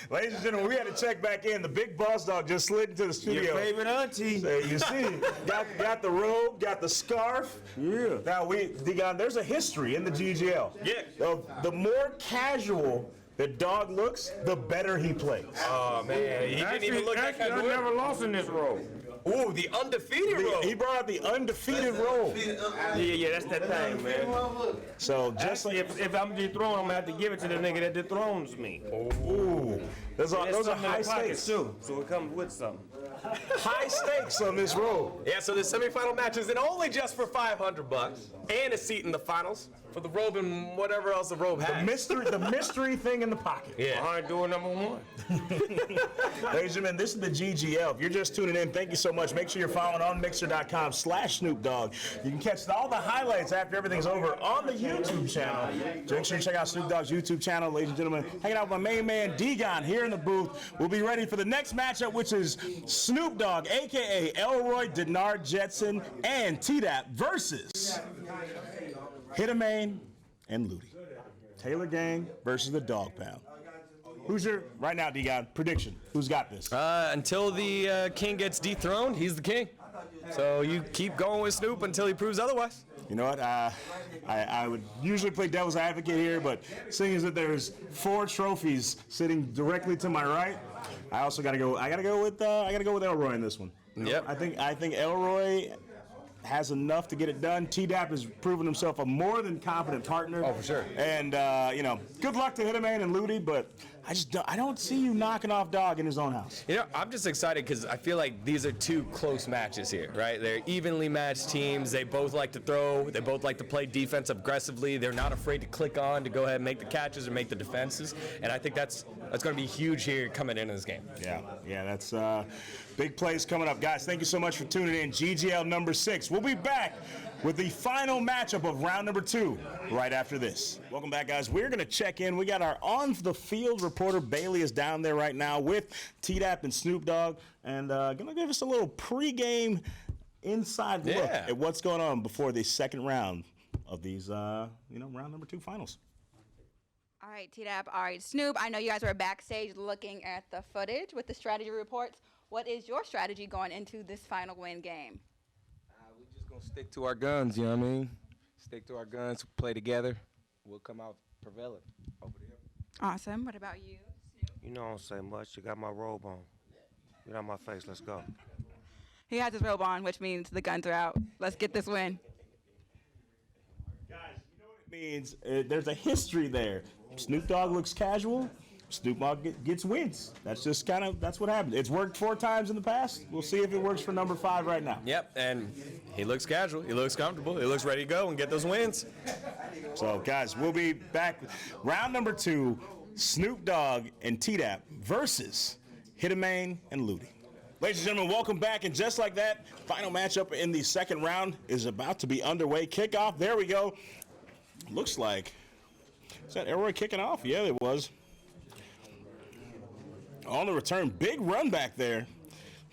Ladies and gentlemen, we had to check back in. The big boss dog just slid into the studio. Your favorite auntie. So you see, got the robe, got the scarf. Yeah. Now, Digon, there's a history in the GGL. Yeah. The more casual the dog looks, the better he plays. Oh, man. He didn't even look that kind of I never lost in this role. Ooh, the undefeated role. He brought out the undefeated role. Yeah, that's that thing, man. So just Actually, if I'm dethroned, I'm gonna have to give it to the nigga that dethrones me. ooh, those are high stakes. too, so it comes with something. High stakes on this road. Yeah, so the semifinal matches, and only just for $500 and a seat in the finals for the robe and whatever else the robe has. The mystery thing in the pocket. Yeah. Hard door number one. Ladies and gentlemen, this is the GGL. If you're just tuning in, thank you so much. Make sure you're following on Mixer.com/Snoop Dogg. You can catch all the highlights after everything's over on the YouTube channel. Make sure you check out Snoop Dogg's YouTube channel, ladies and gentlemen. Hanging out with my main man, Digon, here in the booth. We'll be ready for the next matchup, which is Snoop Dogg, a.k.a. Elroy, Denard Jetson, and T-Dap versus Hitamane and Ludi. Taylor Gang versus the Dog Pound. Who's your, right now, D-God, prediction? Who's got this? Until the king gets dethroned, he's the king. So you keep going with Snoop until he proves otherwise. You know what? I would usually play devil's advocate here, but seeing as that there's 4 trophies sitting directly to my right, I also gotta go. I gotta go with Elroy in this one. Yep. I think Elroy has enough to get it done. T-Dap has proven himself a more than competent partner. Oh, for sure. And good luck to Hitamane and Ludi, but I don't see you knocking off Dog in his own house. You know, I'm just excited because I feel like these are 2 close matches here, right? They're evenly matched teams. They both like to throw. They both like to play defense aggressively. They're not afraid to click on to go ahead and make the catches or make the defenses. And I think that's going to be huge here coming into this game. Yeah, that's big plays coming up. Guys, thank you so much for tuning in. GGL number 6. We'll be back with the final matchup of round number 2 right after this. Welcome back, guys. We're going to check in. We got our on-the-field reporter. Bailey is down there right now with T-Dap and Snoop Dogg, and going to give us a little pregame inside look at what's going on before the second round of these, round number 2 finals. All right, T-Dap. All right, Snoop, I know you guys were backstage looking at the footage with the strategy reports. What is your strategy going into this final win game? We're just going to stick to our guns, you know what I mean? Stick to our guns, play together. We'll come out prevailing over there. Awesome. What about you, Snoop? You don't say much. You got my robe on. Get out my face. Let's go. He has his robe on, which means the guns are out. Let's get this win. Guys, you know what it means? There's a history there. Snoop Dogg looks casual. Snoop Dogg gets wins. That's just that's what happens. It's worked 4 times in the past. We'll see if it works for number 5 right now. Yep, and he looks casual. He looks comfortable. He looks ready to go and get those wins. So, guys, we'll be back. Round number 2, Snoop Dogg and T-Dap versus Hitamane and Ludi. Ladies and gentlemen, welcome back. And just like that, final matchup in the second round is about to be underway. Kickoff. There we go. Looks like, is that Elroy kicking off? Yeah, it was. On the return, big run back there.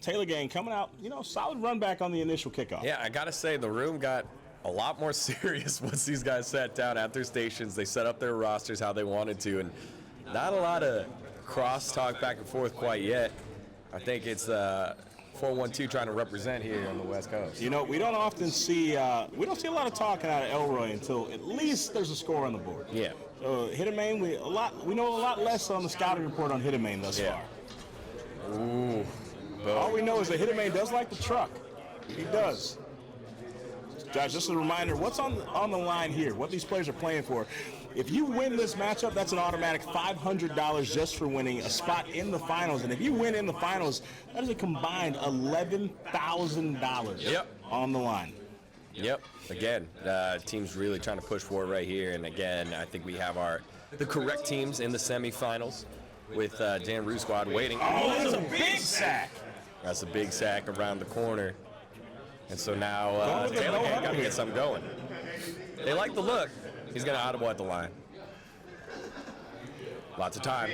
Taylor Gang coming out, solid run back on the initial kickoff. Yeah, I got to say, the room got a lot more serious once these guys sat down at their stations. They set up their rosters how they wanted to, and not a lot of cross-talk back and forth quite yet. I think it's 412 trying to represent here on the West Coast. We don't often see, we don't see a lot of talking out of Elroy until at least there's a score on the board. Yeah. Hitamane, we know a lot less on the scouting report on Hitamane thus far. Ooh. All we know is that Hitamane does like the truck. He does. Josh, just a reminder, what's on the line here, what these players are playing for. If you win this matchup, that's an automatic $500 just for winning a spot in the finals. And if you win in the finals, that is a combined $11,000 on the line. Yep. Again, team's really trying to push for it right here. And again, I think we have the correct teams in the semifinals with Dan Rue squad waiting. Oh, that's a big sack. That's a big sack around the corner. And so now Taylor Gang got to get something going. They like the look. He's going to audible at the line. Lots of time.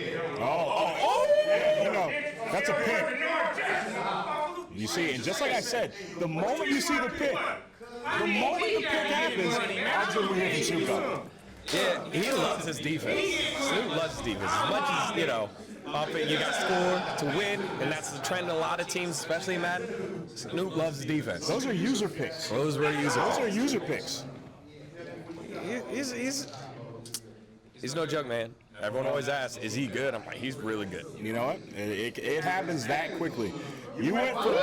That's a pick. You see, and just like I said, the moment you see the pick happens, that's when we hear from Snoop Dogg. Yeah, he loves his defense. Snoop loves his defense. As much as, You got score to win, and that's the trend in a lot of teams, especially Madden. Snoop loves defense. Those are user picks. Those were user Those picks. are user picks. He's no joke, man. Everyone always asks, is he good? I'm like, he's really good. You know what? It happens that quickly. You went from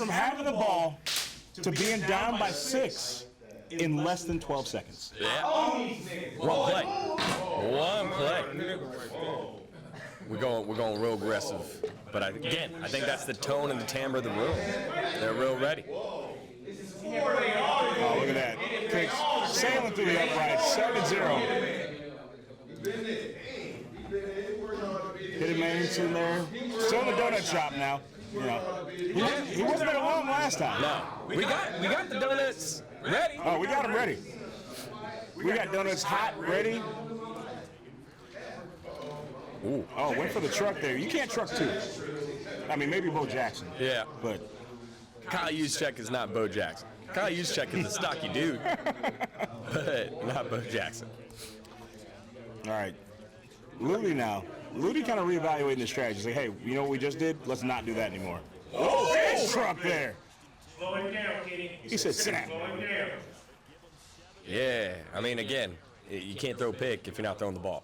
having the ball to being down by 6 in less than 12 seconds. Yeah. One play. One play. We're going real aggressive. But again, I think that's the tone and the timbre of the room. They're real ready. Oh, look at that. Kicks sailing through the uprights. 7-0. Hidden Man's in there. Still in the donut shop now. You know, he wasn't there long last time. No. We got the donuts ready. Oh, we got them ready. We got donuts hot, ready. Ooh. Oh, went for the truck there. You can't truck two. I mean, maybe Bo Jackson. Yeah. But Kyle Juszczyk is not Bo Jackson. Kyle Juszczyk is a stocky dude, but not Bo Jackson. all right. Ludi now. Ludi kind of reevaluating the strategy. He's like, hey, you know what we just did? Let's not do that anymore. Oh, big truck there. Slow it down, Kitty. He said, sit down. Slow it down. Yeah. I mean, again, you can't throw pick if you're not throwing the ball.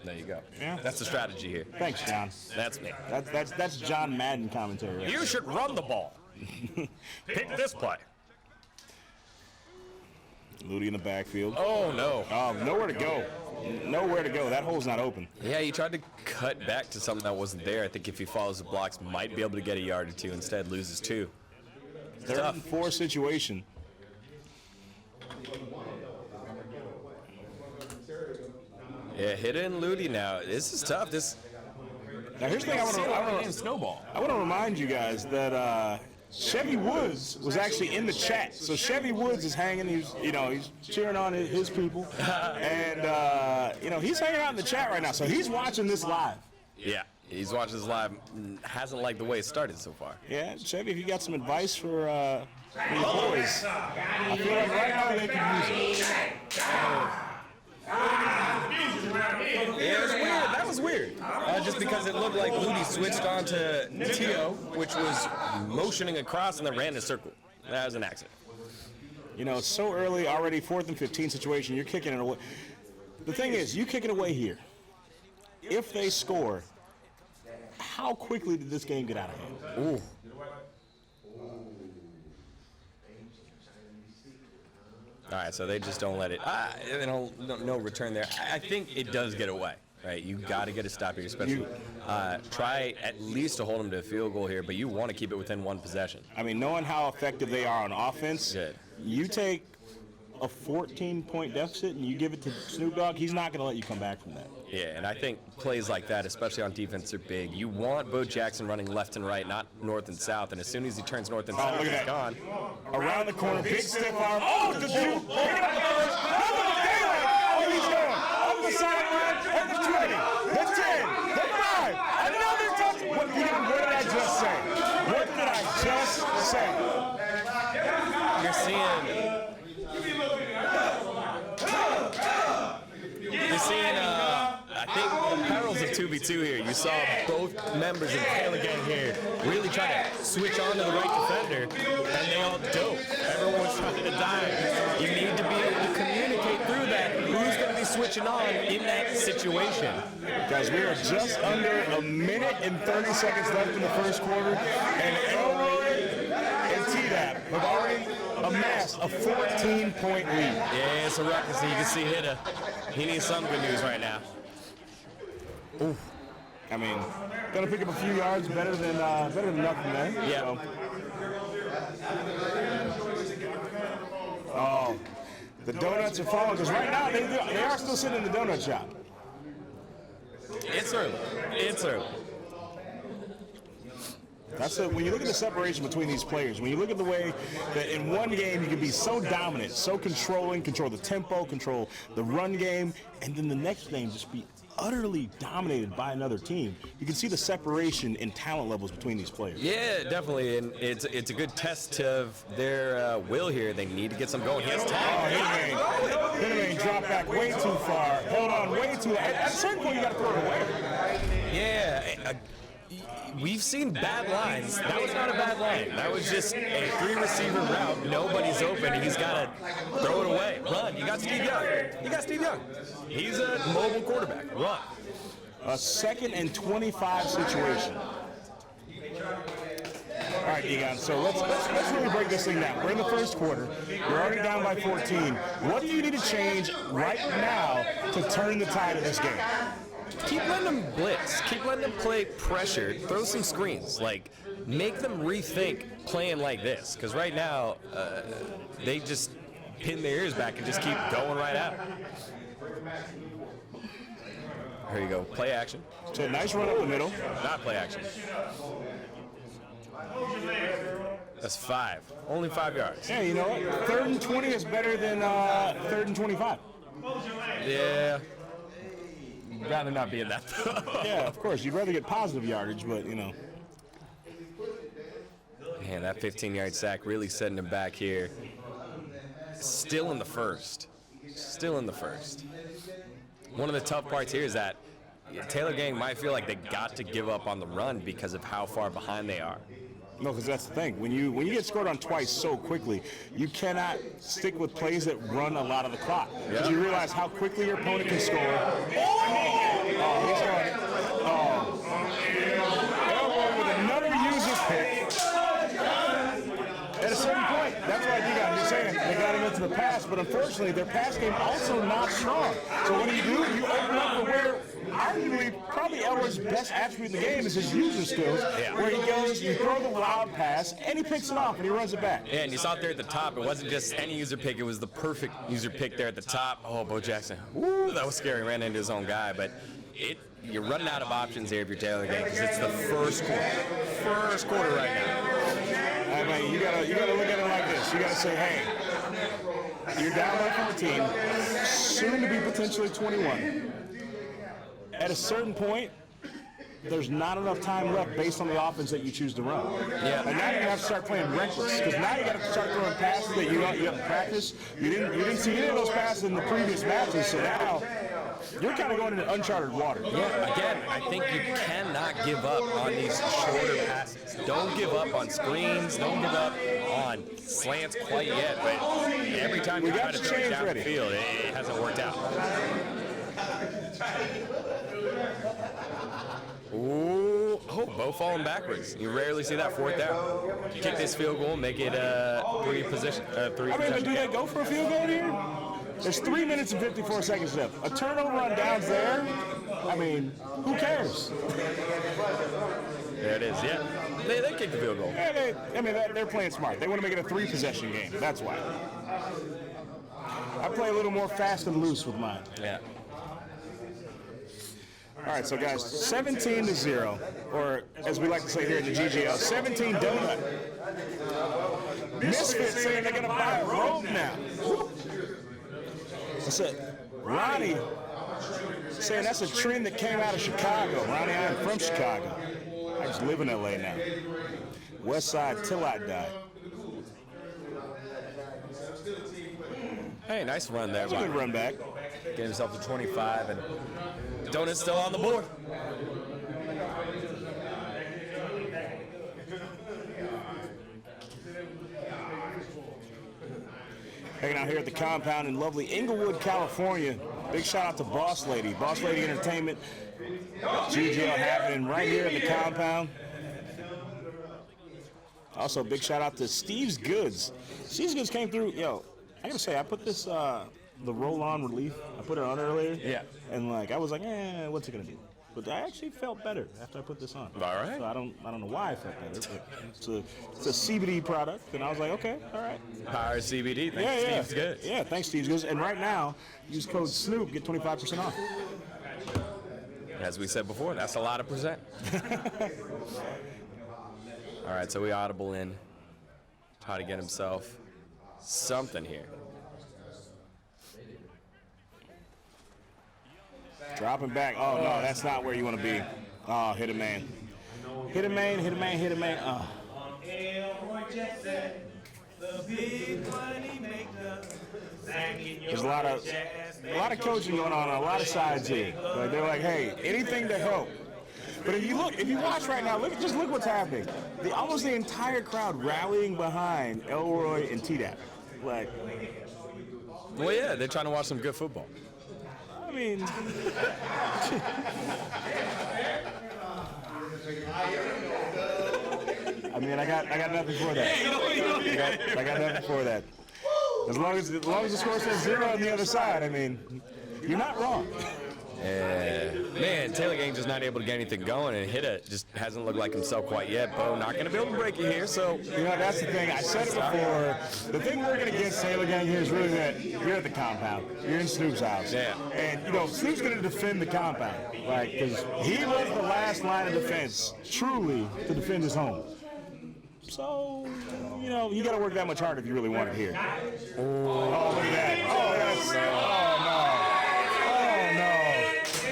There you go. Yeah. That's the strategy here. Thanks, John. That's me. That's John Madden commentary. Right? You should run the ball. Pick this play. Ludi in the backfield. Oh, no. Nowhere to go. Nowhere to go. That hole's not open. Yeah, he tried to cut back to something that wasn't there. I think if he follows the blocks, might be able to get a yard or two. Instead, loses 2. Third and 4 situation. Yeah, Hidden Ludi now. This is tough. Now, here's the thing I want to snowball. remind you guys that Chevy Woods was actually in the chat. So Chevy Woods is hanging. He's cheering on his people, and he's hanging out in the chat right now. So he's watching this live. Yeah, he's watching this live. Hasn't liked the way it started so far. Yeah, Chevy, if you got some advice for your boys, I feel like right now they can use it. Yeah, it was weird. That was weird. Just because it looked like Ludi switched on to T.O., which was motioning across and then ran in a circle. That was an accident. You know, it's so early already, 4th and 15 situation. You're kicking it away. The thing is, you kick it away here. If they score, how quickly did this game get out of hand? Ooh. All right, so they just don't let it. No return there. I think it does get away, right? You got to get a stop here, especially. Try at least to hold them to a field goal here, but you want to keep it within 1 possession. I mean, knowing how effective they are on offense, Good. You take a 14-point deficit and you give it to Snoop Dogg, he's not going to let you come back from that. Yeah, and I think plays like that, especially on defense, are big. You want Bo Jackson running left and right, not north and south, and as soon as he turns north and south, look at he's that. gone. Around the corner, big stiff arm. Oh, the dude! Oh, he's going. Up the sideline, at the 20, the 10, the 5, another touchdown. What did I just say? What did I just say? You're seeing, I think, the perils of 2v2 here. You saw both members of Tail again here really try to switch on to the right defender, and they all don't. Everyone's trying to dive. You need to be able to communicate through that. Who's going to be switching on in that situation? Guys, we are just under a minute and 30 seconds left in the first quarter, and Elroy and T-Dap have already amassed a 14-point lead. Yeah, it's a ruckus. You can see Hidda. He needs some good news right now. Ooh. I mean, gonna pick up a few yards, better than nothing there. Yeah. So. Oh, the donuts are falling because right now they are still sitting in the donut shop. It's early. It's early. When you look at the separation between these players, when you look at the way that in one game you can be so dominant, so control the tempo, control the run game, and then the next game just be utterly dominated by another team. You can see the separation in talent levels between these players. Yeah, definitely, and it's a good test of their will here. They need to get some going. He has time. Hidden drop back way too far. Hold on way too long. At a certain point, you got to throw it away. Yeah. We've seen bad lines. That was not a bad line. That was just a 3-receiver route. Nobody's open. He's got to throw it away. Run. You got Steve Young. He's a mobile quarterback. Run. A 2nd and 25 situation. All right, Egon, so let's really break this thing down. We're in the first quarter. You're already down by 14. What do you need to change right now to turn the tide of this game? Keep letting them blitz. Keep letting them play pressure. Throw some screens. Like, make them rethink playing like this. Because right now, they just pin their ears back and just keep going right at it. Here you go. Play action. So nice run up the middle. Not play action. That's 5. Only 5 yards. Yeah, you know what? 3rd and 20 is better than 3rd and 25. Yeah. Rather not be in that. Yeah, of course. You'd rather get positive yardage, but, you know. Man, that 15-yard sack really setting him back here. Still in the first. One of the tough parts here is that Taylor Gang might feel like they got to give up on the run because of how far behind they are. No, because that's the thing. When you get scored on twice so quickly, you cannot stick with plays that run a lot of the clock. Because you realize how quickly your opponent can score. Oh, he's got it. Oh. Elbow with another user pick. At a certain point, that's why you're saying they got to go to the pass, but unfortunately their pass game also not strong. So what do? You open up to where arguably probably Elway's best attribute in the game is his user skills, where he goes, you throw the wild pass, and he picks it off, and he runs it back. Yeah, and you saw it there at the top. It wasn't just any user pick. It was the perfect user pick there at the top. Oh, Bo Jackson. Woo, that was scary. Ran into his own guy, but you're running out of options here if you're Taylor Gang because it's the first quarter. First quarter right now. I mean, you gotta look at it like this. You gotta say, hey, you're down by 14, soon to be potentially 21. At a certain point, there's not enough time left based on the offense that you choose to run. Yeah. And now you have to start playing reckless because now you got to start throwing passes that you haven't practiced. You didn't see any of those passes in the previous matches, so now you're kind of going into uncharted water. Yeah, again, I think you cannot give up on these shorter passes. Don't give up on screens. Don't give up on slants quite yet. But every time you try to throw it down the field, it hasn't worked out. Ooh, Bo falling backwards. You rarely see that 4th down. You kick this field goal, make it three possession. I mean, but do they go for a field goal here? There's 3 minutes and 54 seconds left. A turnover on downs there, I mean, who cares? There it is, yeah. They kick the field goal. Yeah, they're playing smart. They want to make it a 3-possession game. That's why. I play a little more fast and loose with mine. Yeah. All right, so guys, 17-0, or as we like to say here in the GGL, 17 donut. Misfit saying they're going to buy a robe now. That's it. Ronnie saying that's a trend that came out of Chicago. Ronnie, I am from Chicago. I just live in LA now. West Side till I die. Hey, nice run there. That's a good run back. Get himself to 25, and Donut's still on the board. Hanging out here at the compound in lovely Inglewood, California. Big shout out to Boss Lady. Boss Lady Entertainment. GGL happening right here at the compound. Also, big shout out to Steve's Goods. Steve's Goods came through. Yo, I gotta say, I put this, the roll-on relief, I put it on earlier. Yeah. And like, I was like, what's it gonna do? But I actually felt better after I put this on. All right. So I don't know why I felt better. But it's a CBD product, and I was like, okay, all right. Power CBD. Thanks, Steve's Goods. Yeah, thanks, Steve's Goods. And right now, use code Snoop, get 25% off. As we said before, that's a lot of percent. All right, so we audible in. How to get himself something here. Dropping back. Oh, no, that's not where you want to be. Oh, hit a man. Hit a man, hit a man, hit a man. Oh. There's a lot of coaching going on a lot of sides here. Like, they're like, hey, anything to help. But if you watch right now, look what's happening. Almost the entire crowd rallying behind Elroy and T-Dap. Like, Well, yeah, they're trying to watch some good football. I mean, I got nothing for that. I got nothing for that. As long as the score says 0 on the other side, I mean, you're not wrong. Man, Taylor Gang just not able to get anything going, and Hitta just hasn't looked like himself quite yet. Bo not going to be able to break it here, so. You know, that's the thing. I said it before. The thing we're going to get Taylor Gang here is really that you're at the compound. You're in Snoop's house. Yeah. And, you know, Snoop's going to defend the compound. Like, because he was the last line of defense, truly, to defend his home. So, you know, you got to work that much harder if you really want it here. Oh, look at that. Oh, that's. Oh, no.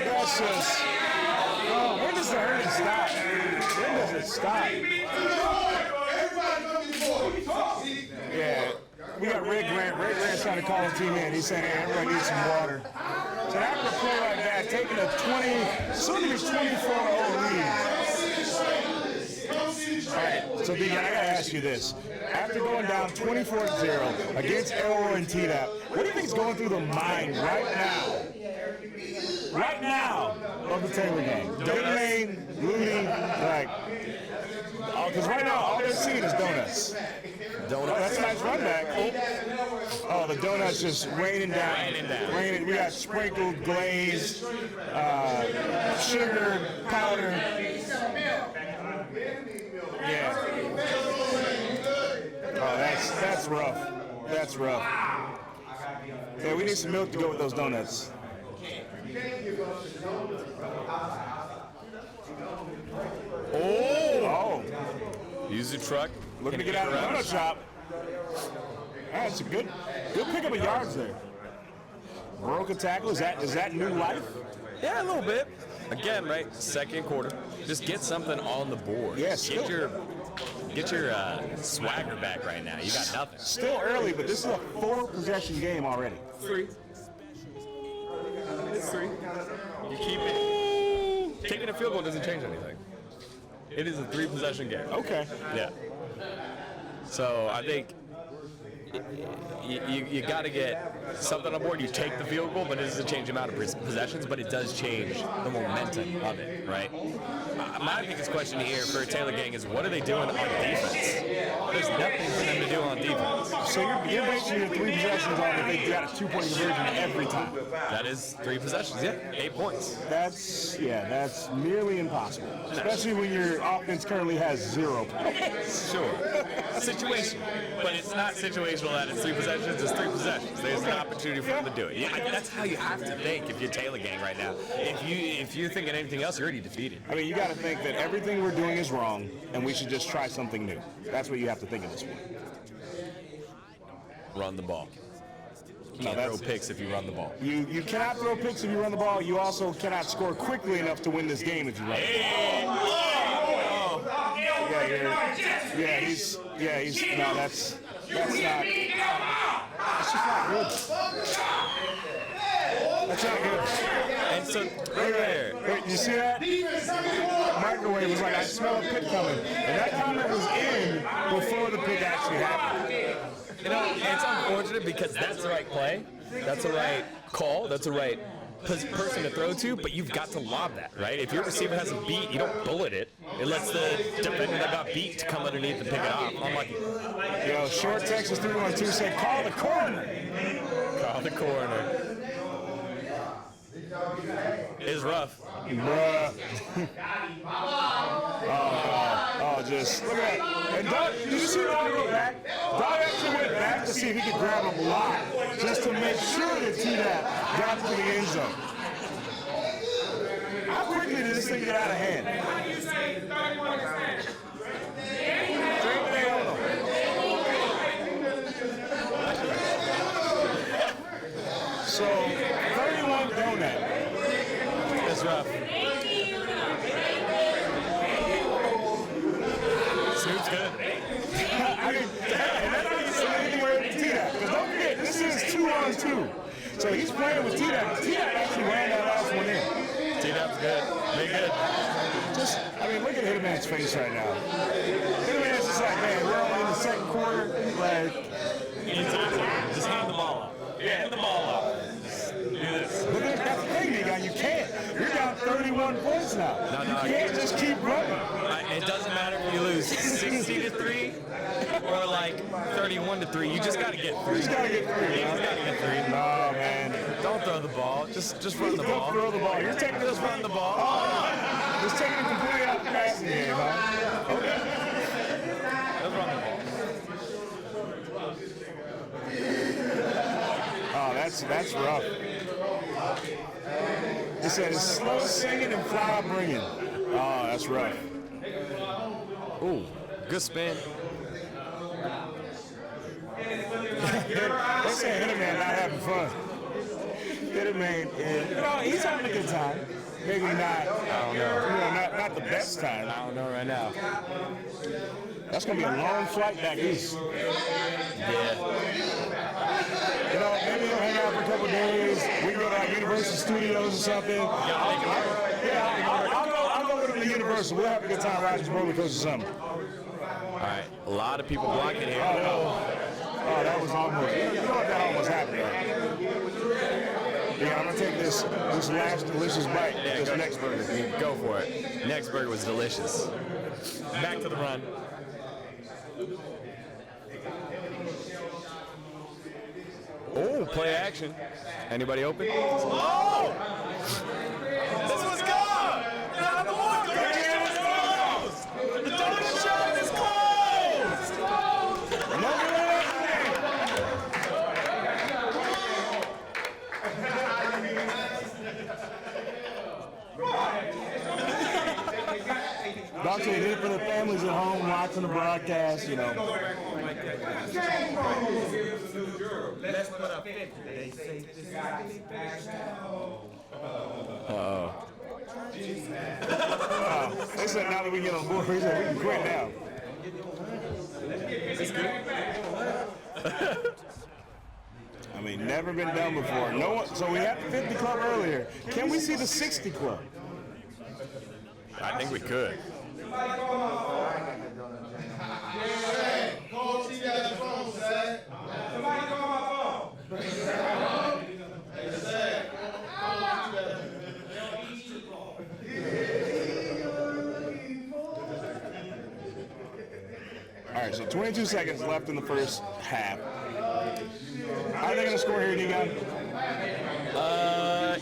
That's just, oh, when does the hurting stop? When does it stop? Yeah, we got Red Grant. Red Grant's trying to call the team in. He said, hey, everybody needs some water. So after a play like that, taking a 20, soon to be 24-0 lead. All right, so B, I got to ask you this. After going down 24-0 against Elroy and T-Dap, what do you think is going through the mind right now of the Taylor Gang? Lane, Looney, like, because right now all they're seeing is donuts. Oh, that's a nice run back. Oh, the donuts just raining down. Raining. We got sprinkled, glazed, sugar, powder. Yeah. Oh, that's rough. That's rough. Yeah, we need some milk to go with those donuts. Oh! Use the truck. Looking to get out of the donut shop. That's a good pickup of yards there. Broke a tackle. Is that new life? Yeah, a little bit. Again, right? Second quarter. Just get something on the board. Yeah, Get your swagger back right now. You got nothing. Still early, but this is a 4-possession game already. 3. It's 3. You keep it. Taking a field goal doesn't change anything. It is a 3-possession game. Okay. Yeah. So I think you got to get something on board. You take the field goal, but it doesn't change the amount of possessions, but it does change the momentum of it, right? My biggest question here for Taylor Gang is, what are they doing on defense? There's nothing for them to do on defense. So you're basing your 3 possessions on if they got a 2-point conversion every time. That is 3 possessions, yeah. 8 points. That's nearly impossible, especially when your offense currently has 0 points. Sure. Situational. But it's not situational that it's 3 possessions, it's 3 possessions. There's an opportunity for them to do it. Yeah, that's how you have to think if you're Taylor Gang right now. If you're thinking anything else, you're already defeated. I mean, you got to think that everything we're doing is wrong, and we should just try something new. That's what you have to think at this point. Run the ball. You can't throw picks if you run the ball. You cannot throw picks if you run the ball. You also cannot score quickly enough to win this game if you run the ball. He's no, that's not. That's just not good. That's not good. And so, right there. Wait, you see that? Microwave was like, I smell a pick coming. And that comment was in before the pick actually happened. You know, it's unfortunate because that's the right play. That's the right call. That's the right person to throw to, but you've got to lob that, right? If your receiver has a beat, you don't bullet it. It lets the defender that got beat to come underneath and pick it off. Unlucky. Yo, Short Texas 312 said, call the corner. Call the corner. It's rough. Bruh. Just look at that. And Doug, did you see Doug go back? Doug actually went back to see if he could grab a block just to make sure that T-Dap got to the end zone. How quickly did this thing get out of hand? So, 31 donut. That's rough. Snoop's good. I mean, and that's not even saying anywhere to T-Dap. Because don't forget, this is 2 on So he's playing with T-Dap. T-Dap actually ran that last one in. T-Dap's good. They good. Just, I mean, look at Hitman's face right now. Hitman's just like, man, we're only in the second quarter. Like, Just hand the ball up. Hand the ball up. Do this. but that's the thing, nigga. You can't. You're down 31 points now. No, you can't just keep running. It doesn't matter if you lose 60-3 or like 31-3. You just gotta get 3. You just gotta get 3. You just gotta get 3. No, man. Don't throw the ball. Just run the ball. Don't throw the ball. You're taking this Just run the ball. Just taking it completely out the passing game, huh? Okay. Just run the ball. Oh, that's rough. He said it's slow singing and flower bringing. Oh, that's rough. Ooh, good spin. They say Hitman not having fun. Hitman, he's having a good time. Maybe not. I don't know. Not the best time. I don't know right now. That's gonna be a long flight back east. Yeah. Maybe we'll hang out for a couple days. We can go to like Universal Studios or something. I'll go to the Universal. We'll have a good time riding this roller coaster or something. All right, a lot of people blocking here. Oh, that was almost. You know what? That almost happened. Right? Yeah, I'm gonna take this last delicious bite. This NEXX burger. Go for it. NEXX burger was delicious. Back to the run. Oh, play action. Anybody open? Oh! This was gone! Now the water is closed! The donut shop is closed! Dante did it for the families at home watching the broadcast, Let's put up 50. They say this is They said now that we get on board, he said we can quit now. I mean, never been done before. No one. So we had the 50 club earlier. Can we see the 60 club? I think we could. All right, so 22 seconds left in the first half. How are they going to score here, D-Guy?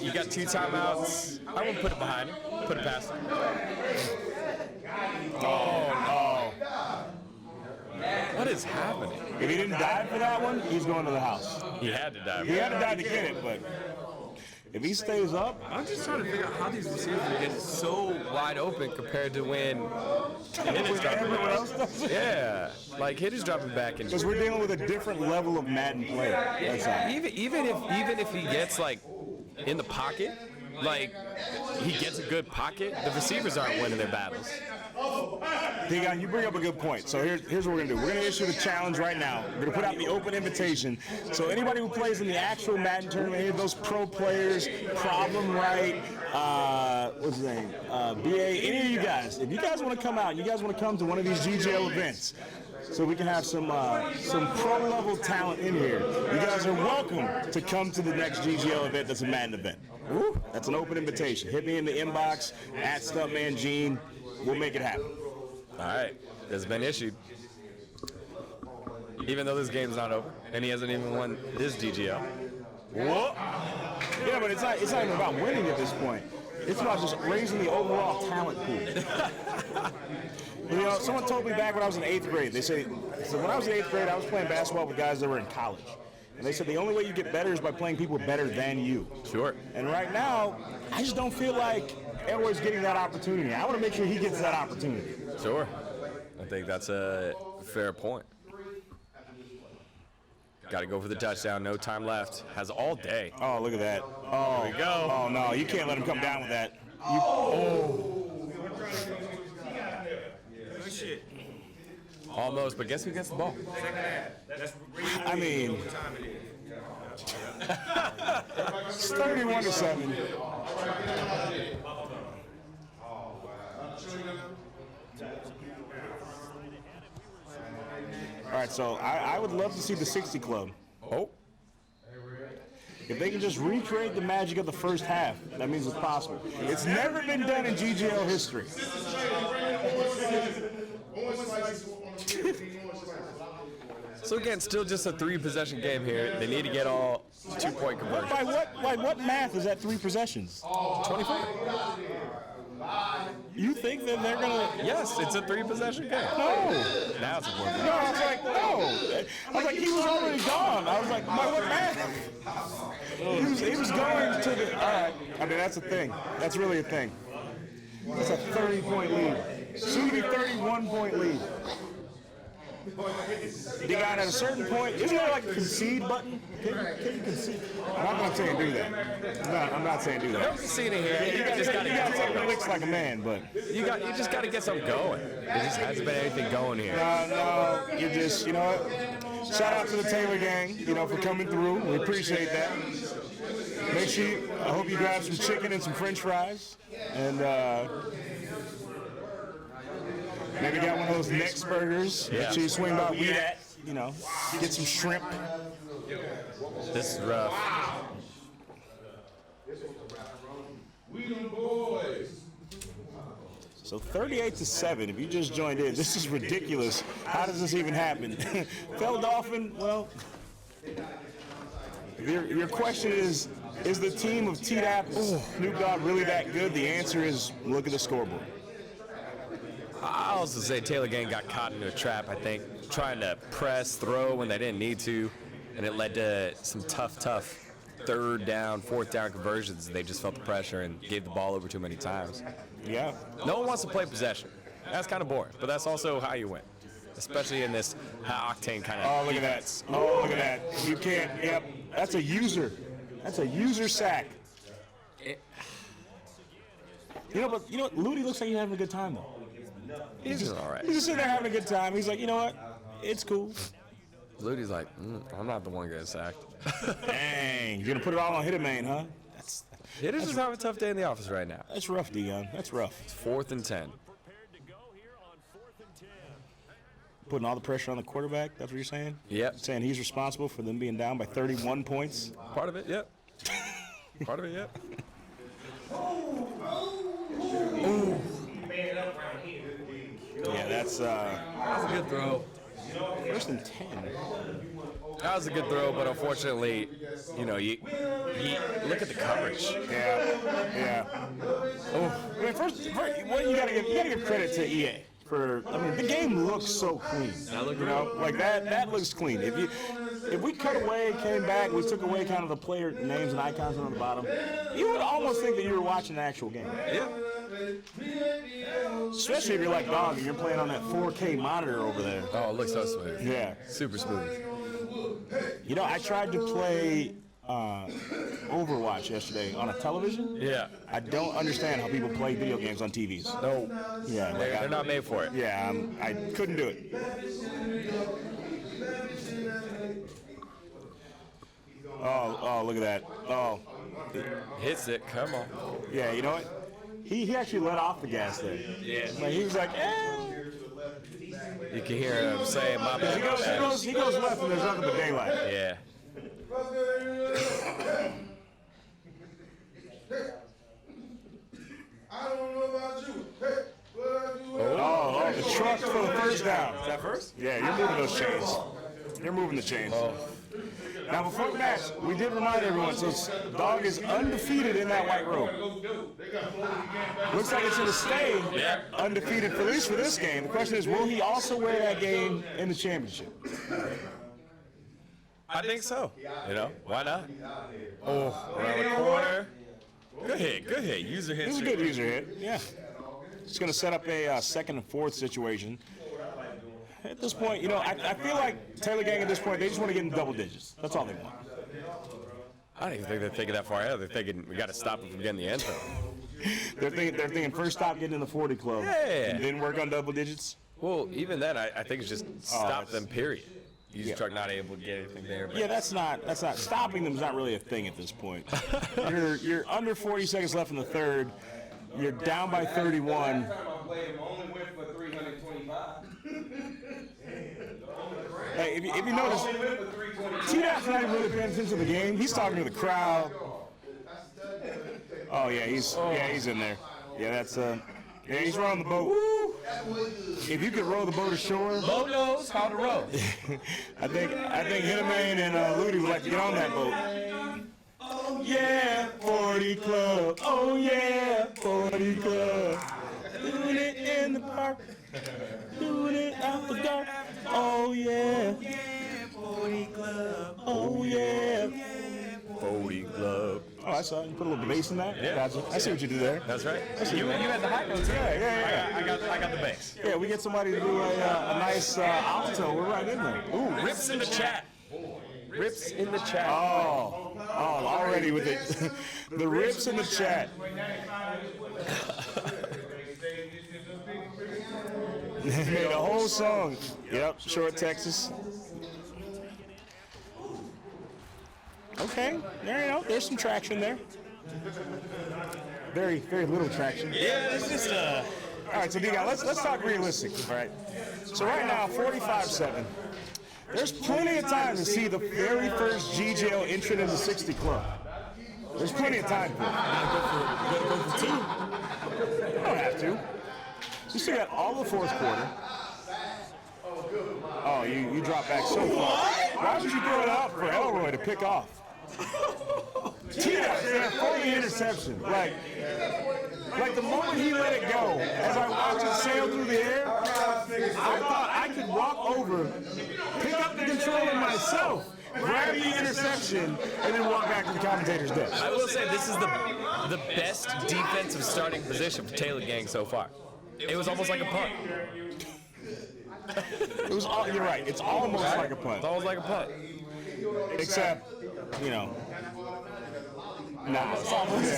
You got 2 timeouts. I won't put it behind him. Put it past him. Oh. What is happening? If he didn't dive for that one, he's going to the house. He had to dive. He had to dive to get it, but if he stays up, I'm just trying to figure out how these receivers are getting so Wide open compared to when Hitter's dropping everyone back. else does it. Yeah, like Hitter's dropping back and Because we're dealing with a different level of Madden player. That's all. even if he gets like in the pocket, like he gets a good pocket, the receivers aren't winning their battles. D-Guy, you bring up a good point. So here's what we're going to do. We're going to issue the challenge right now. We're going to put out the open invitation. So anybody who plays in the actual Madden tournament, any of those pro players, Problem Right, what's his name, BA, any of you guys, if you guys want to come out, you guys want to come to one of these GGL events, so we can have some pro-level talent in here. You guys are welcome to come to the next GGL event that's a Madden event. Woo, that's an open invitation. Hit me in the inbox, at Stuntman Gene. We'll make it happen. All right, it's been issued. Even though this game's not over, and he hasn't even won his GGL. Whoa. Yeah, but it's not even about winning at this point. It's about just raising the overall talent pool. Someone told me back when I was in 8th grade, they said when I was in 8th grade, I was playing basketball with guys that were in college. And they said the only way you get better is by playing people better than you. Sure. And right now, I just don't feel like Edwards getting that opportunity. I want to make sure he gets that opportunity. Sure. I think that's a fair point. Got to go for the touchdown. No time left. Has all day. Oh, look at that. Oh, There we go. Oh, no, you can't let him come down with that. Good shit. Almost, but guess who gets the ball? That's I mean, It's 31-7. All right, so I would love to see the 60 club. Oh, If they can just recreate the magic of the first half, that means it's possible. It's never been done in GGL history. so again, still just a 3-possession game here. They need to get all 2-point conversions. By what math is that 3 possessions? 24. You think that they're gonna? Yes, it's a 3-possession game. No. Now it's a 4. No, I was like, no. I was like, he was already gone. I was like, by what math? He was going to the. All right. I mean, that's a thing. That's really a thing. That's a 30-point lead. Soon to be 31-point lead. They got at a certain point. Isn't there like a concede button? Can you concede? I'm not saying do that. I'm not saying do No that. conceding here. You just got to You get got something that something. looks like a man, but You just got to get something going. There just hasn't been anything going here. no, you just, you know what? Shout out to the Taylor gang, for coming through. We appreciate that. Make sure I hope you grab some chicken and some French fries, and maybe got one of those NEXX burgers. Yeah. Make sure you swing by Eat At, get some shrimp. This is rough. So 38-7. If you just joined in, this is ridiculous. How does this even happen? Fel Dolphin, well, your question is the team of T-Dap, Snoop Dogg really that good? The answer is look at the scoreboard. I also say Taylor Gang got caught into a trap, I think, trying to press, throw when they didn't need to, and it led to some tough 3rd down, 4th down conversions. They just felt the pressure and gave the ball over too many times. Yeah. No one wants to play possession. That's kind of boring, but that's also how you win, especially in this high-octane kind of Oh, look at that. Oh, look at that. You can't. Yep. That's a user. That's a user sack. But what? Ludi looks like he's having a good time, though. He's just all right. He's just sitting there having a good time. He's like, you know what? It's cool. Ludi's like, I'm not the one getting sacked. Dang. You're going to put it all on Hitterman, huh? Hitters just having a tough day in the office right now. That's rough, Dion. That's rough. It's 4th and 10. Putting all the pressure on the quarterback, that's what you're saying? Yep. Saying he's responsible for them being down by 31 points? Part of it, yep. Part of it, yep. Yeah, that's That was a good throw. 1st and 10. That was a good throw, but unfortunately, you look at the coverage. Yeah. I mean, first you gotta give credit to EA for. I mean, the game looks so clean. Like that looks clean. If we cut away, came back, we took away kind of the player names and icons on the bottom, you would almost think that you were watching an actual game. Yeah. Especially if you're like Dog and you're playing on that 4K monitor over there. Oh, it looks so smooth. Yeah. Super smooth. I tried to play Overwatch yesterday on a television. Yeah. I don't understand how people play video games on TVs. No. Yeah, They're not made for it. Yeah, I couldn't do it. Oh, look at that. Oh, Hits it. Come on. yeah. You know what? He actually let off the gas there. Yeah. Like he was like, You can hear him saying, "My bad." He goes left and there's nothing but daylight. Yeah. Oh, the truck for the first down. Is that first? Yeah, you're moving those chains. You're moving the chains. Now, before the match, we did remind everyone, so Dog is undefeated in that white robe. Looks like it's going to stay undefeated, at least for this game. The question is, will he also wear that game in the championship? I think so. Why not? Oh, around the corner. Good hit. User hit. It was a good user hit, yeah. It's going to set up a 2nd and 4th situation. At this point, I feel like Taylor Gang at this point, they just want to get in double digits. That's all they want. I don't even think they're thinking that far ahead. They're thinking we got to stop them from getting the end zone. They're thinking first stop getting in the 40 club, Yeah. and then work on double digits. Well, even then, I think it's just stop them, period. Easy truck not able to get anything there. But Yeah, that's not stopping them is not really a thing at this point. You're under 40 seconds left in the third. You're down by 31. Hey, if you notice, T-Dap's not even really paying attention to the game. He's talking to the crowd. Oh yeah, he's in there. Yeah, that's he's rowing the boat. If you could row the boat ashore, Bo knows how to row. I think Hitterman and Ludi would like to get on that boat. Oh yeah, 40 Club. Oh yeah, 40 Club. Doing it in the park. Doing it after dark. Oh yeah, 40 Club. Oh yeah, 40 Club. Oh, I saw you put a little bass in that. Yeah. Gotcha. I see what you did there. That's right. You had the high notes. Yeah. I got the bass. Yeah, we get somebody to do a nice alto. We're right in there. Ooh, rips in the chat. Rips in the chat. Oh, already with it. The rips in the chat. Made a whole song. Yep, Short Texas. Okay, there you go. There's some traction there. Very, very little traction. Yeah, it's just All right, so D-Guy, let's talk realistic, all right? So right now, 45-7. There's plenty of time to see the very first GGL entrant in the 60 club. There's plenty of time for it. You gotta go for two. You don't have to. You still got all the fourth quarter. Oh, you drop back so far. Why would you throw it out for Elroy to pick off? T-Dap for the interception. Like the moment he let it go, as I watched it sail through the air, I thought I could walk over, pick up the controller myself, grab the interception, and then walk back to the commentator's desk. I will say this is the best defensive starting position for Taylor Gang so far. It was almost like a punt. It was all, you're right, it's almost like a punt. It's almost like a punt. Except, no, it's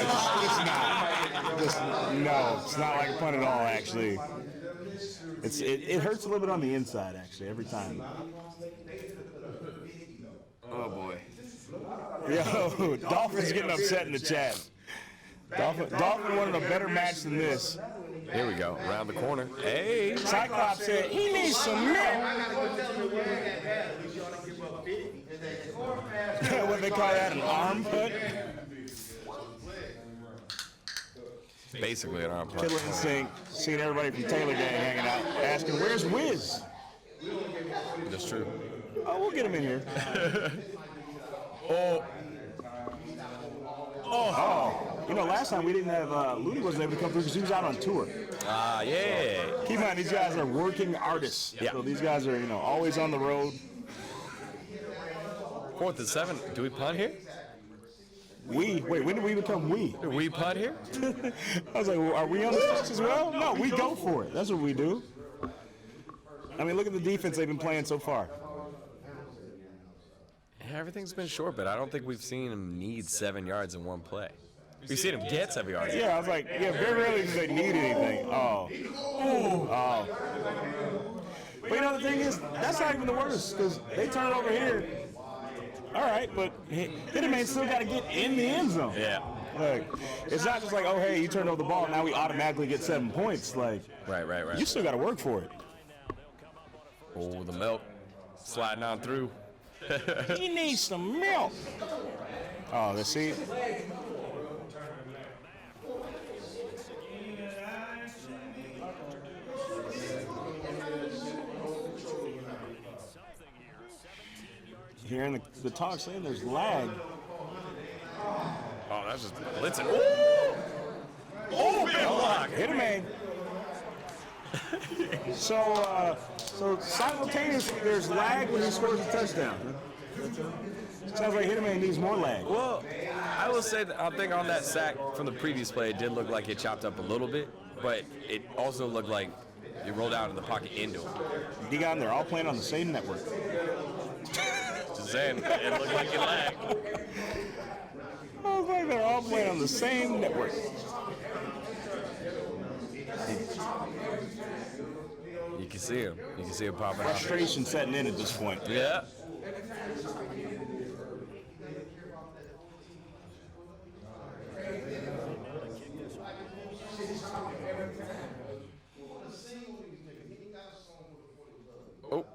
not. No, it's not like a punt at all, actually. It hurts a little bit on the inside, actually, every time. Oh boy. Yo, Dolphin's getting upset in the chat. Dolphin wanted a better match than this. Here we go, around the corner. Hey! Cyclops said he needs some milk. What they call that, an arm put? Basically an arm punt. Kidler and Sink, seeing everybody from Taylor Gang hanging out, asking, where's Wiz? That's true. Oh, we'll get him in here. You know, last time we didn't have, Ludi wasn't able to come through because he was out on tour. Yeah. Keep in mind, these guys are working artists. Yeah. So these guys are, always on the road. 4th and 7. Do we punt here? Wait, when did we become we? Do we punt here? I was like, well, are we on the fence as well? No, we go for it. That's what we do. I mean, look at the defense they've been playing so far. Yeah, everything's been short, but I don't think we've seen him need 7 yards in one play. We've seen him get 7 yards. Yeah, I was like, very rarely do they need anything. Oh. But the thing is, that's not even the worst, because they turn it over here. All right, but Hitterman still got to get in the end zone. Yeah. Like, it's not just like, oh, hey, you turned over the ball, now we automatically get 7 points. Like, Right. you still got to work for it. Oh, the milk sliding on through. He needs some milk. Oh, let's see. Hearing the talk saying there's lag. Oh, that's just blitzing. Oh, big block. Hitterman. So simultaneously, there's lag when he scores a touchdown. Sounds like Hitterman needs more lag. Well, I will say that I think on that sack from the previous play, it did look like it chopped up a little bit, but it also looked like it rolled out in the pocket into him. D-Gon, they're all playing on the same network. Just saying, it looked like it lagged. I was like, they're all playing on the same network. You can see him. You can see him popping up. Frustration setting in at this point. Yeah. Oh.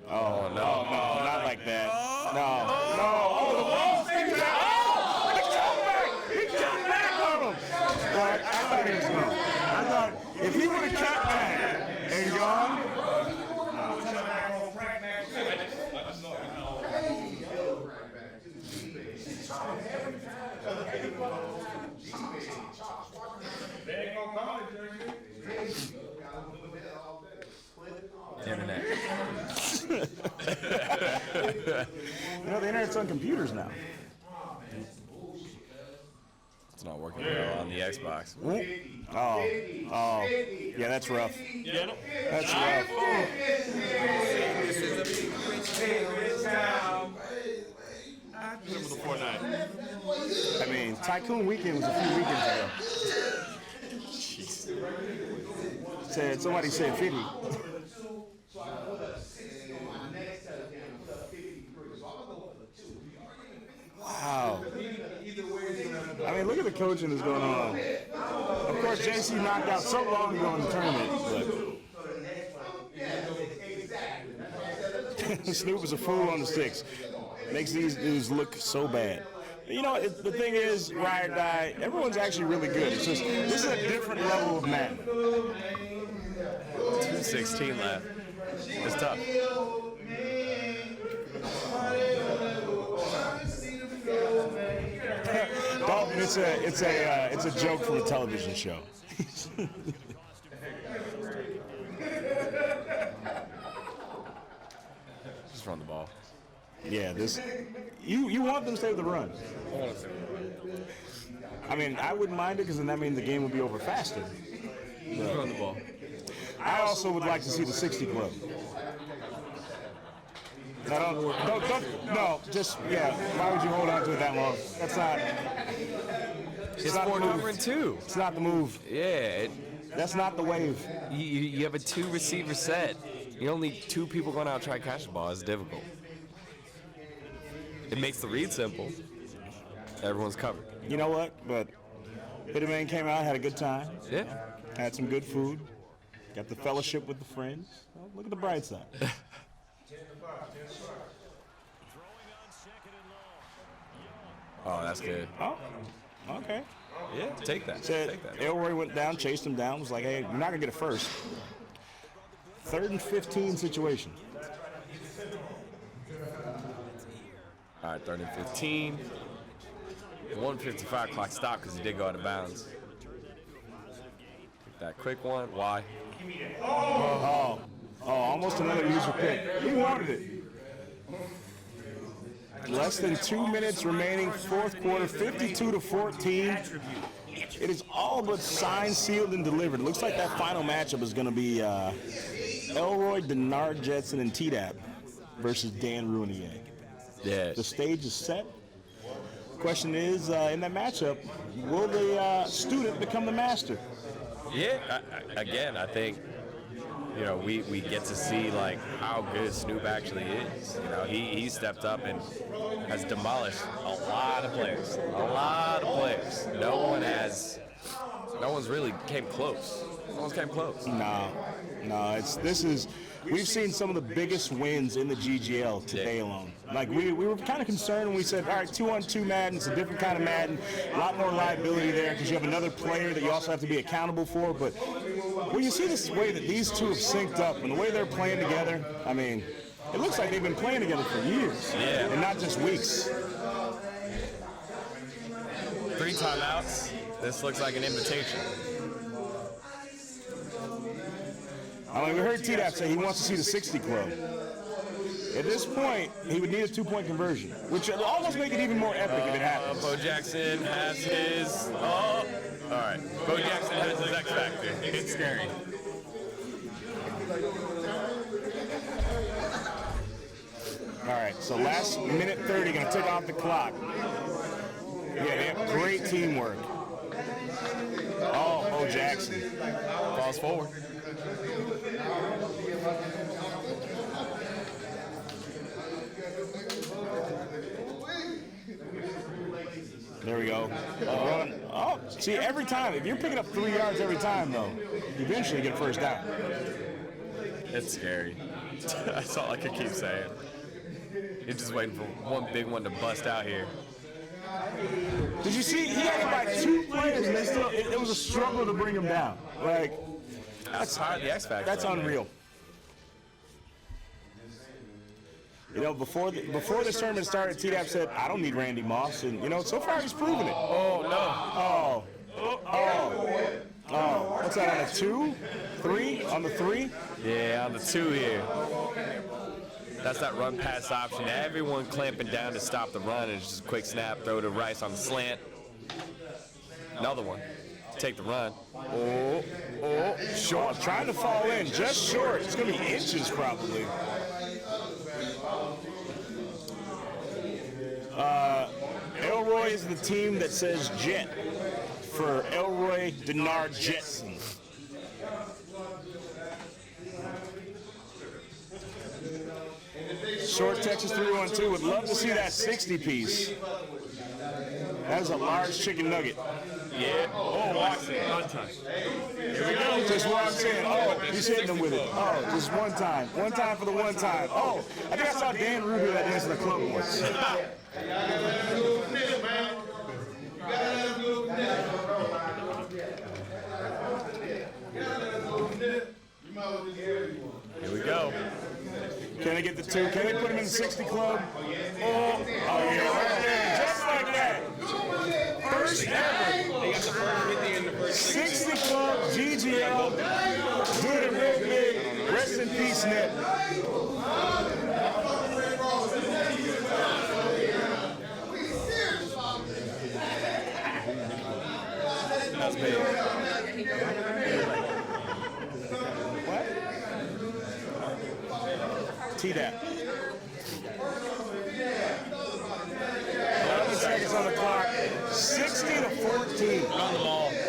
Oh, no, not like that. No. Oh, the ball sticks out. Oh, the comeback. He cut back on him. I thought he was going. I thought if he would have cut back and gone. Internet. You know, the internet's on computers now. It's not working well on the Xbox. Oh. Yeah, that's rough. That's rough. I mean, Tycoon Weekend was a few weekends ago. Somebody said 50. Wow. I mean, look at the coaching that's going on. Of course, JC knocked out so long ago in the tournament, but Snoop is a fool on the sticks. Makes these dudes look so bad. You know, the thing is, ride or die, everyone's actually really good. It's just, this is a different level of Madden. 2:16 left. It's tough. Dalton, it's a joke from a television show. Just run the ball. Yeah, you want them to save the run. I mean, I wouldn't mind it because then that means the game would be over faster. Just run the ball. I also would like to see the 60 club. No, just, yeah, why would you hold on to it that long? That's not. It's not 4 the move. covering 2. It's not the move. Yeah. That's not the wave. You have a 2 receiver set. You only 2 people going out trying to catch the ball. It's difficult. It makes the read simple. Everyone's covered. You know what? But Bitterman came out, had a good time. Yeah. Had some good food. Got the fellowship with the friends. Well, look at the bright side. Oh, that's good. Oh, okay. Yeah, take that. Said Take that. Elroy went down, chased him down, was like, hey, you're not going to get a first. 3rd and 15 situation. All right, 3rd and 15. 1:55 clock stop because he did go out of bounds. Take that quick one. Why? Oh, almost another user pick. He wanted it. Less than 2 minutes remaining, 4th quarter, 52-14. It is all but signed, sealed, and delivered. It looks like that final matchup is going to be Elroy, Denard Jetson, and T-Dap versus Dan Rounier. Yeah. The stage is set. Question is, in that matchup, will the student become the master? Yeah. Again, I think, you know, we get to see like how good Snoop actually is. You know, he stepped up and has demolished a lot of players. No one's really came close. No one's came close. No. We've seen some of the biggest wins in the GGL today alone. Like, we were kind of concerned when we said, all right, 2-on-2 Madden, it's a different kind of Madden, a lot more liability there because you have another player that you also have to be accountable for. But when you see this way that these two have synced up and the way they're playing together, I mean, it looks like they've been playing together for years. Yeah. And not just weeks. 3 timeouts. This looks like an invitation. I mean, we heard T-Dap say he wants to see the 60 club. At this point, he would need a 2-point conversion, which would almost make it even more epic if it happens. Bo Jackson has his. Oh, all right. Bo Jackson has his X factor. It's scary. All right, so last minute 30, gonna tick off the clock. Yeah, they have great teamwork. Oh, Bo Bo Jackson. Falls forward. There we go. Run. Oh, see, every time, if you're picking up 3 yards every time, though, you eventually get first down. It's scary. That's all I can keep saying. You're just waiting for one big one to bust out here. Did you see? He had like 2 players, and they still, it was a struggle to bring him down. Like, That's hard. The X Factor. that's unreal. You know, before this tournament started, T-Dap said, I don't need Randy Moss. And, you know, so far he's proven it. Oh, no. Oh. What's that, on a 2? 3? On the 3? Yeah, on the 2 here. That's that run pass option. Everyone clamping down to stop the run. And it's just a quick snap, throw to Rice on the slant. Another one. Take the run. Oh, Short, trying to fall in, just short. It's going to be inches probably. Elroy is the team that says Jet for Elroy Denard Jetson. Short Texas 312 would love to see that 60 piece. That is a large chicken nugget. yeah. Oh, watch it. Untouched. Here we go. Just walks in. Oh, he's hitting him with it. Oh, just one time. One time for the one time. Oh, I think I saw Dan Rubio that dance in the club once. Here we go. Can they get the 2? Can they put him in the 60 club? Oh, yeah, right there. Just like that. First ever. They got the first 50 in the first 60 club, GGL. Doing it real big. Rest in peace, Nip. That's big. T-Dap. 11 seconds on the clock. 60 to 14. Run the ball. Get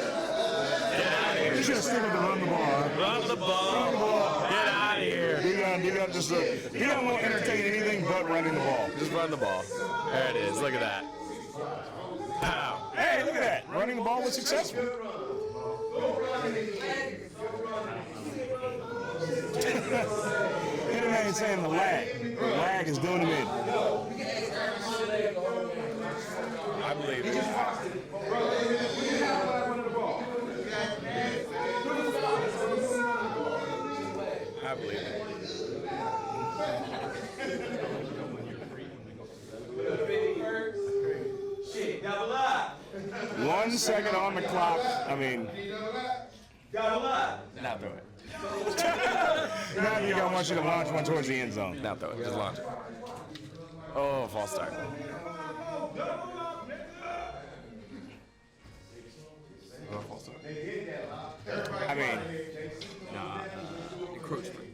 out of here. You should have stick with the run the ball. Huh? Run the ball. Get out of here. D-Gun just D-Gun won't entertain anything but running the ball. Just run the ball. There it is. Look at that. Pow. Hey, look at that. Running the ball was successful. Hitman ain't saying the lag. The lag is doing him in. I believe it. I believe it. 1 second on the clock. I mean, Not throw it. now you got want you to launch one towards the end zone. Not throw it. Just launch it. Oh, false start. Oh, false start. I mean, Encroachment.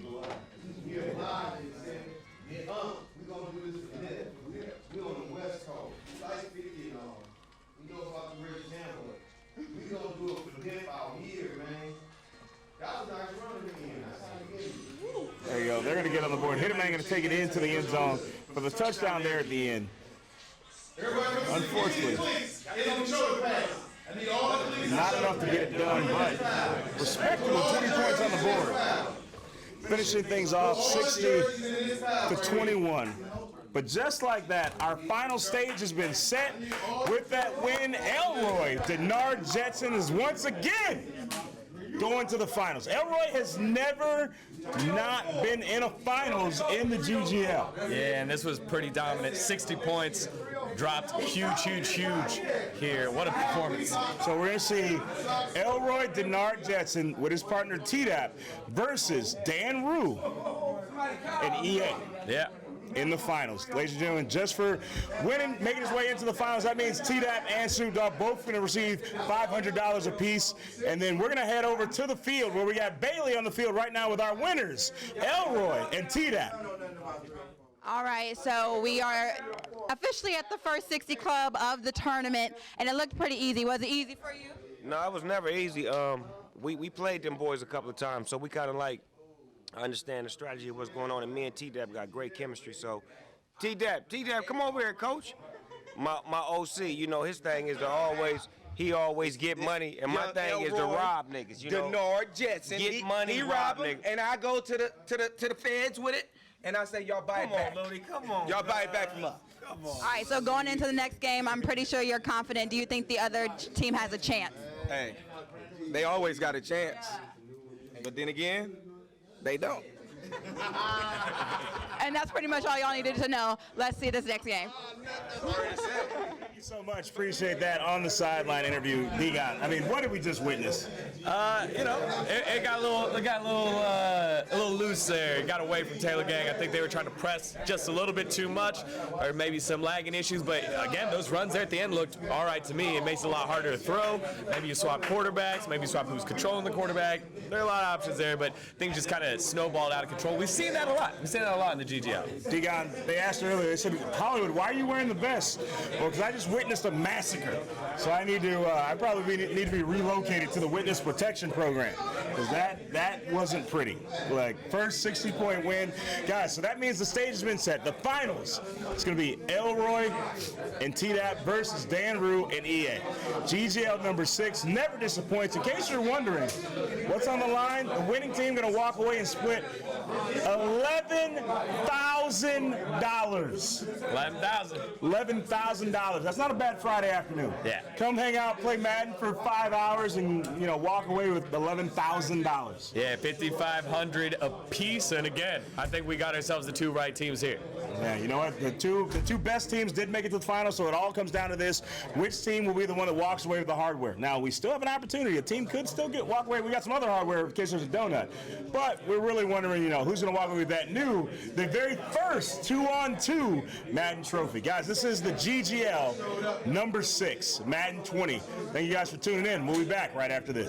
there you go. They're going to get on the board. Hitman going to take it into the end zone for the touchdown there at the end. Unfortunately, not enough to get it done, but respectable 20 points on the board. Finishing things off 60 to 21. But just like that, our final stage has been set with that win. Elroy Denard Jetson is once again going to the finals. Elroy has never not been in a finals in the GGL. Yeah, and this was pretty dominant. 60 points, dropped huge here. What a performance. So we're going to see Elroy Denard Jetson with his partner T-Dap versus Dan Rue and EA. Yeah. In the finals. Ladies and gentlemen, just for winning, making his way into the finals, that means T-Dap and Snoop Dogg both going to receive $500 apiece. And then we're going to head over to the field where we got Bailey on the field right now with our winners, Elroy and T-Dap. All right, so we are officially at the first 60 club of the tournament, and it looked pretty easy. Was it easy for you? No, it was never easy. We played them boys a couple of times, so we kind of like understand the strategy of what's going on. And me and T-Dep got great chemistry. So, T-Dep, come over here, coach. My OC, you know, his thing is to always get money, and my thing is to rob niggas. You know, Denard Jetson. Get money, he rob rob him, niggas. and I go to the feds with it, and I say, y'all buy it back. Come on, Lodi, come on. Y'all buy it back from us. All right, so going into the next game, I'm pretty sure you're confident. Do you think the other team has a chance? Hey, they always got a chance, but then again, they don't. And that's pretty much all y'all needed to know. Let's see this next game. Thank you so much. Appreciate that on the sideline interview, Digon. I mean, what did we just witness? You know, it got a little loose there. It got away from Taylor Gang. I think they were trying to press just a little bit too much, or maybe some lagging issues. But again, those runs there at the end looked all right to me. It makes it a lot harder to throw. Maybe you swap quarterbacks. Maybe you swap who's controlling the quarterback. There are a lot of options there, but things just kind of snowballed out of control. We've seen that a lot. We've seen that a lot in the GGL. Digon, they asked earlier, they said, Hollywood, why are you wearing the vest? Well, because I just witnessed a massacre. So I need to, I probably need to be relocated to the witness protection program. Because that wasn't pretty. Like, first 60-point win. Guys, so that means the stage has been set. The finals, it's going to be Elroy and T-Dap versus Dan Rue and EA. GGL number 6 never disappoints. In case you're wondering, what's on the line? The winning team going to walk away and split $11,000. $11,000. That's not a bad Friday afternoon. Yeah. Come hang out, play Madden for 5 hours, and walk away with $11,000. Yeah, 5,500 a piece, and again, I think we got ourselves the 2 right teams here. Yeah, you know what? The two best teams did make it to the final, so it all comes down to this: which team will be the one that walks away with the hardware? Now, we still have an opportunity. A team could still walk away. We got some other hardware in case there's a donut, but we're really wondering, who's going to walk away with that the very first 2-on-2 Madden trophy. Guys, this is the GGL number 6 Madden 20. Thank you guys for tuning in. We'll be back right after this.